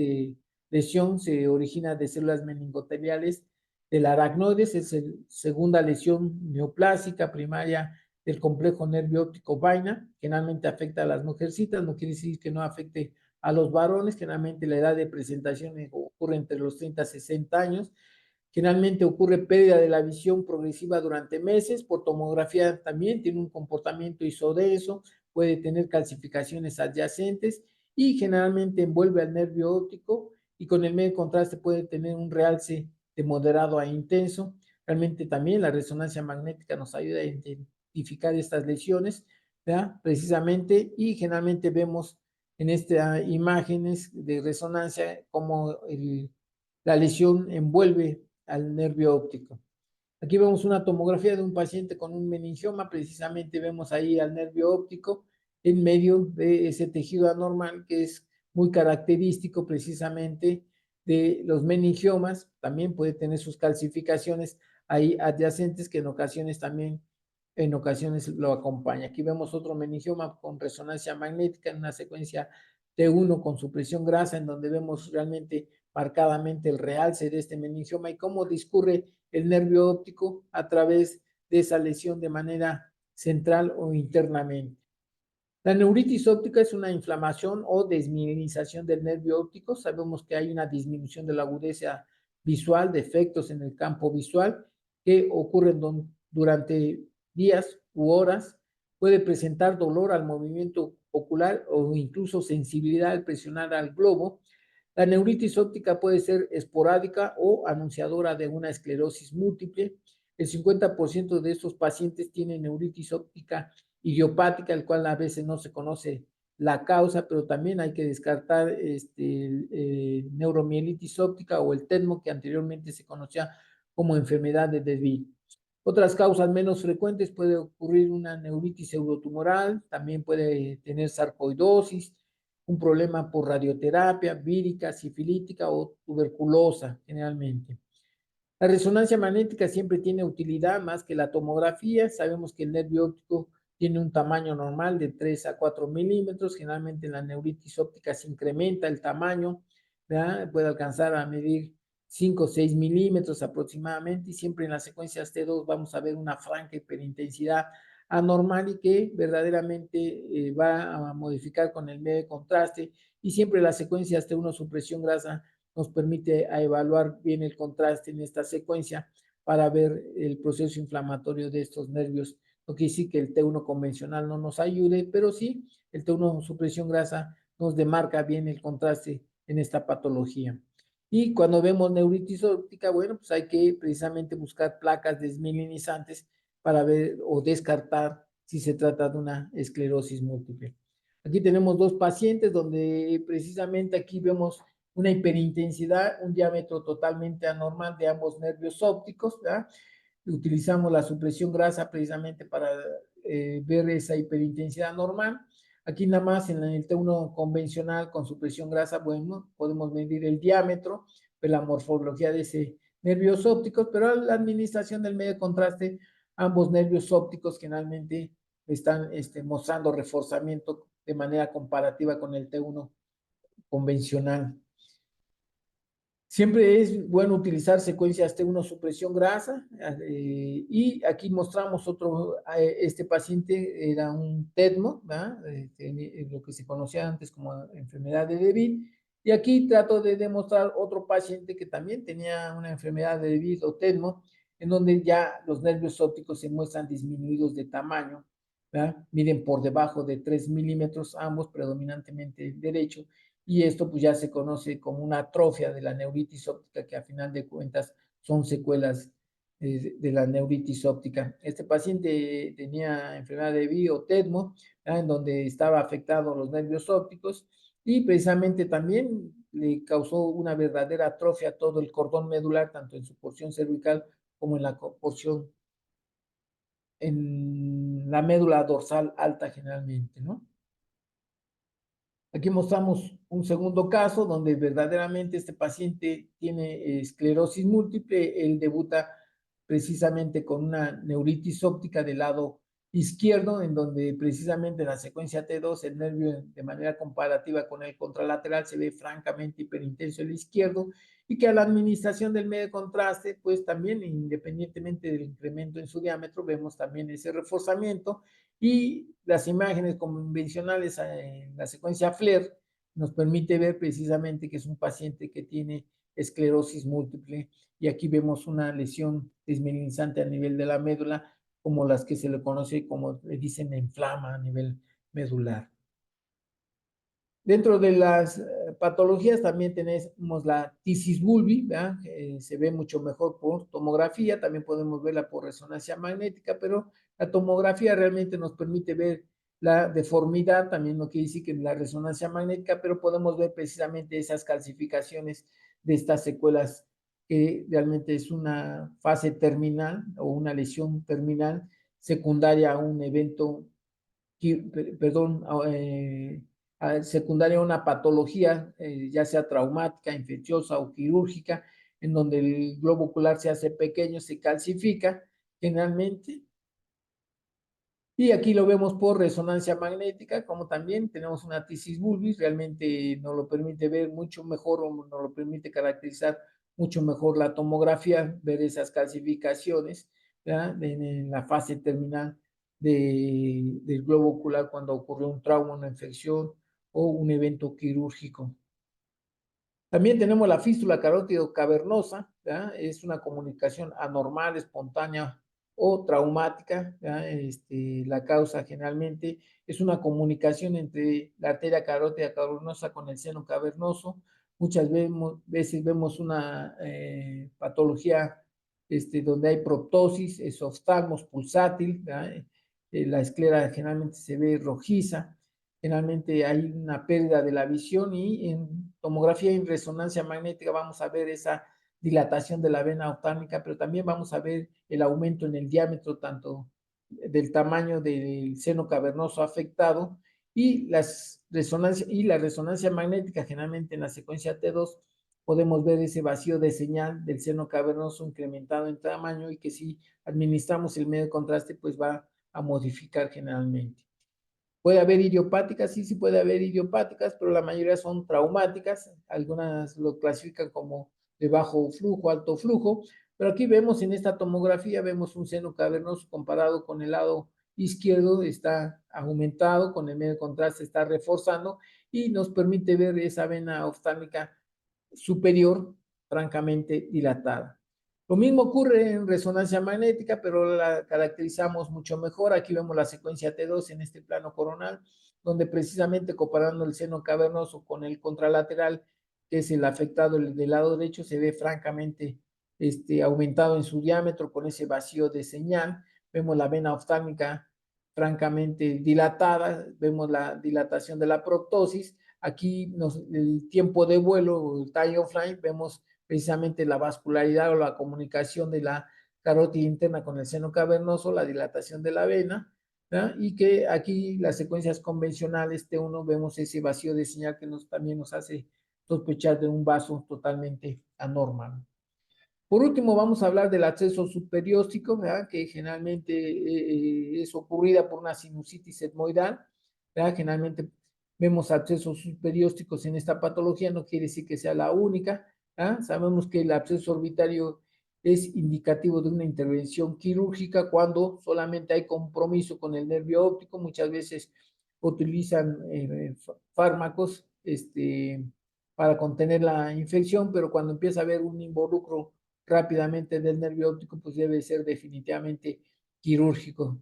lesión se origina de células meningoteliales del aracnoides, es la segunda lesión neoplásica primaria del complejo nervio óptico vaina. Generalmente afecta a las mujercitas, no quiere decir que no afecte a los varones. Generalmente la edad de presentación ocurre entre los 30 y 60 años. Generalmente ocurre pérdida de la visión progresiva durante meses. Por tomografía también tiene un comportamiento isodenso, puede tener calcificaciones adyacentes y generalmente envuelve al nervio óptico, y con el medio de contraste puede tener un realce de moderado a intenso. Realmente también la resonancia magnética nos ayuda a identificar estas lesiones, ¿verdad? Precisamente, y generalmente vemos en estas imágenes de resonancia como la lesión envuelve al nervio óptico. Aquí vemos una tomografía de un paciente con un meningioma. Precisamente vemos ahí al nervio óptico en medio de ese tejido anormal que es muy característico precisamente de los meningiomas. También puede tener sus calcificaciones ahí adyacentes que en ocasiones también lo acompaña. Aquí vemos otro meningioma con resonancia magnética en una secuencia T1 con supresión grasa, en donde vemos realmente marcadamente el realce de este meningioma y cómo discurre el nervio óptico a través de esa lesión de manera central o internamente. La neuritis óptica es una inflamación o desmielinización del nervio óptico. Sabemos que hay una disminución de la agudeza visual, defectos en el campo visual, que ocurren durante días u horas. Puede presentar dolor al movimiento ocular o incluso sensibilidad al presionar al globo. La neuritis óptica puede ser esporádica o anunciadora de una esclerosis múltiple. El 50% de estos pacientes tienen neuritis óptica idiopática, el cual a veces no se conoce la causa, pero también hay que descartar neuromielitis óptica o el TEDMO, que anteriormente se conocía como enfermedad de DeVille. Otras causas menos frecuentes puede ocurrir una neuritis pseudotumoral, también puede tener sarcoidosis, un problema por radioterapia, vírica, sifilítica o tuberculosa generalmente. La resonancia magnética siempre tiene utilidad más que la tomografía. Sabemos que el nervio óptico tiene un tamaño normal de 3 a 4 milímetros. Generalmente en la neuritis óptica se incrementa el tamaño, ¿verdad? Puede alcanzar a medir 5 o 6 milímetros aproximadamente, y siempre en las secuencias T2 vamos a ver una franca hiperintensidad anormal y que verdaderamente va a modificar con el medio de contraste, y siempre las secuencias T1 supresión grasa nos permite a evaluar bien el contraste en esta secuencia para ver el proceso inflamatorio de estos nervios. No quiere decir que el T1 convencional no nos ayude, pero sí el T1 supresión grasa nos demarca bien el contraste en esta patología. Y cuando vemos neuritis óptica, bueno, pues hay que precisamente buscar placas desmielinizantes para ver o descartar si se trata de una esclerosis múltiple. Aquí tenemos dos pacientes donde precisamente aquí vemos una hiperintensidad, un diámetro totalmente anormal de ambos nervios ópticos, ¿verdad? Utilizamos la supresión grasa precisamente para ver esa hiperintensidad normal. Aquí nada más en el T1 convencional con supresión grasa, bueno, podemos medir el diámetro, ver la morfología de ese nervios ópticos, pero la administración del medio de contraste, ambos nervios ópticos generalmente están mostrando reforzamiento de manera comparativa con el T1 convencional. Siempre es bueno utilizar secuencias T1 supresión grasa, y aquí mostramos otro, este paciente era un TEDMO, lo que se conocía antes como enfermedad de DeVille, y aquí trato de demostrar otro paciente que también tenía una enfermedad de DeVille o TEDMO, en donde ya los nervios ópticos se muestran disminuidos de tamaño, ¿verdad? Miden por debajo de 3 milímetros ambos, predominantemente el derecho, y esto pues ya se conoce como una atrofia de la neuritis óptica, que a final de cuentas son secuelas de la neuritis óptica. Este paciente tenía enfermedad de DeVille o TEDMO, en donde estaba afectado los nervios ópticos, y precisamente también le causó una verdadera atrofia a todo el cordón medular, tanto en su porción cervical como en la porción, en la médula dorsal alta generalmente, ¿no? Aquí mostramos un segundo caso donde verdaderamente este paciente tiene esclerosis múltiple. Él debuta precisamente con una neuritis óptica del lado izquierdo, en donde precisamente en la secuencia T2 el nervio de manera comparativa con el contralateral se ve francamente hiperintenso el izquierdo, y que a la administración del medio de contraste, pues también independientemente del incremento en su diámetro, vemos también ese reforzamiento, y las imágenes convencionales en la secuencia FLAIR nos permite ver precisamente que es un paciente que tiene esclerosis múltiple, y aquí vemos una lesión desmielinizante a nivel de la médula, como las que se le conoce, como le dicen, inflama a nivel medular. Dentro de las patologías también tenemos la tisis bulbi, ¿verdad? Se ve mucho mejor por tomografía, también podemos verla por resonancia magnética, pero la tomografía realmente nos permite ver la deformidad, también no quiere decir que la resonancia magnética, pero podemos ver precisamente esas calcificaciones de estas secuelas, que realmente es una fase terminal o una lesión terminal secundaria a un evento, perdón, secundaria a una patología, ya sea traumática, infecciosa o quirúrgica, en donde el globo ocular se hace pequeño, se calcifica generalmente. Y aquí lo vemos por resonancia magnética, como también tenemos una tisis bulbis, realmente nos lo permite ver mucho mejor, o nos lo permite caracterizar mucho mejor la tomografía, ver esas calcificaciones, ¿verdad? En la fase terminal del globo ocular cuando ocurrió un trauma, una infección o un evento quirúrgico. También tenemos la fístula carótido cavernosa, ¿verdad? Es una comunicación anormal, espontánea o traumática, ¿verdad? La causa generalmente es una comunicación entre la arteria carótida cavernosa con el seno cavernoso. Muchas veces vemos una patología donde hay proptosis, esoftalmos pulsátil, ¿verdad? La esclera generalmente se ve rojiza, generalmente hay una pérdida de la visión y en tomografía y resonancia magnética vamos a ver esa dilatación de la vena oftálmica, pero también vamos a ver el aumento en el diámetro tanto del tamaño del seno cavernoso afectado y la resonancia magnética, generalmente en la secuencia T2, podemos ver ese vacío de señal del seno cavernoso incrementado en tamaño y que si administramos el medio de contraste, pues va a modificar generalmente. Puede haber idiopáticas, sí, sí puede haber idiopáticas, pero la mayoría son traumáticas. Algunas lo clasifican como de bajo flujo, alto flujo, pero aquí vemos en esta tomografía, vemos un seno cavernoso comparado con el lado izquierdo, está aumentado, con el medio de contraste está reforzando y nos permite ver esa vena oftálmica superior francamente dilatada. Lo mismo ocurre en resonancia magnética, pero la caracterizamos mucho mejor. Aquí vemos la secuencia T2 en este plano coronal, donde precisamente comparando el seno cavernoso con el contralateral, que es el afectado del lado derecho, se ve francamente aumentado en su diámetro con ese vacío de señal. Vemos la vena oftálmica francamente dilatada, vemos la dilatación de la proptosis. Aquí el tiempo de vuelo, el time of flight, vemos precisamente la vascularidad o la comunicación de la carótida interna con el seno cavernoso, la dilatación de la vena, ¿verdad? Y que aquí las secuencias convencionales T1 vemos ese vacío de señal que también nos hace sospechar de un vaso totalmente anormal. Por último, vamos a hablar del acceso subperióstico, ¿verdad? Que generalmente es ocurrida por una sinusitis etmoidal, ¿verdad? Generalmente vemos accesos subperiósticos en esta patología, no quiere decir que sea la única, ¿verdad? Sabemos que el absceso orbitario es indicativo de una intervención quirúrgica cuando solamente hay compromiso con el nervio óptico, muchas veces utilizan fármacos para contener la infección, pero cuando empieza a haber un involucro rápidamente del nervio óptico, pues debe ser definitivamente quirúrgico.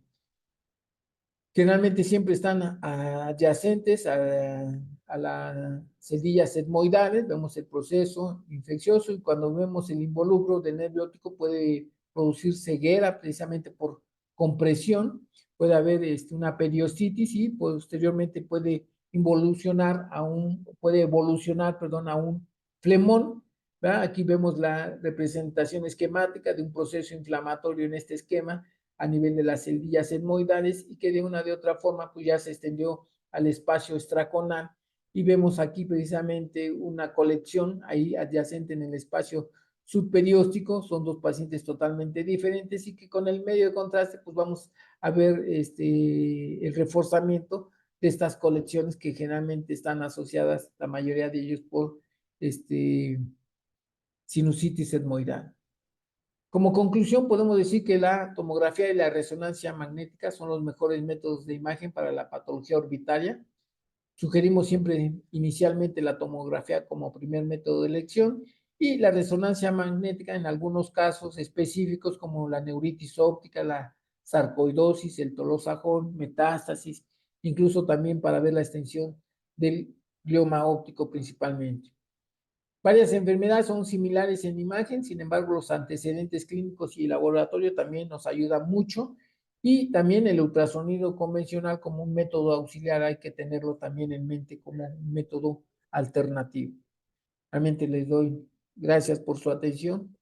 Generalmente siempre están adyacentes a las celdillas etmoidales, vemos el proceso infeccioso y cuando vemos el involucro del nervio óptico puede producir ceguera precisamente por compresión, puede haber una periostitiis y posteriormente puede evolucionar, perdón, a un flemón, ¿verdad? Aquí vemos la representación esquemática de un proceso inflamatorio en este esquema a nivel de las celdillas etmoidales y que de una de otra forma pues ya se extendió al espacio extraconal y vemos aquí precisamente una colección ahí adyacente en el espacio subperióstico, son dos pacientes totalmente diferentes y que con el medio de contraste pues vamos a ver el reforzamiento de estas colecciones que generalmente están asociadas, la mayoría de ellos por sinusitis etmoidal. Como conclusión, podemos decir que la tomografía y la resonancia magnética son los mejores métodos de imagen para la patología orbitaria. Sugerimos siempre inicialmente la tomografía como primer método de elección y la resonancia magnética en algunos casos específicos como la neuritis óptica, la sarcoidosis, el tolosajón, metástasis, incluso también para ver la extensión del glioma óptico principalmente. Varias enfermedades son similares en imagen, sin embargo, los antecedentes clínicos y el laboratorio también nos ayudan mucho y también el ultrasonido convencional como un método auxiliar hay que tenerlo también en mente como un método alternativo. Realmente les doy gracias por su atención.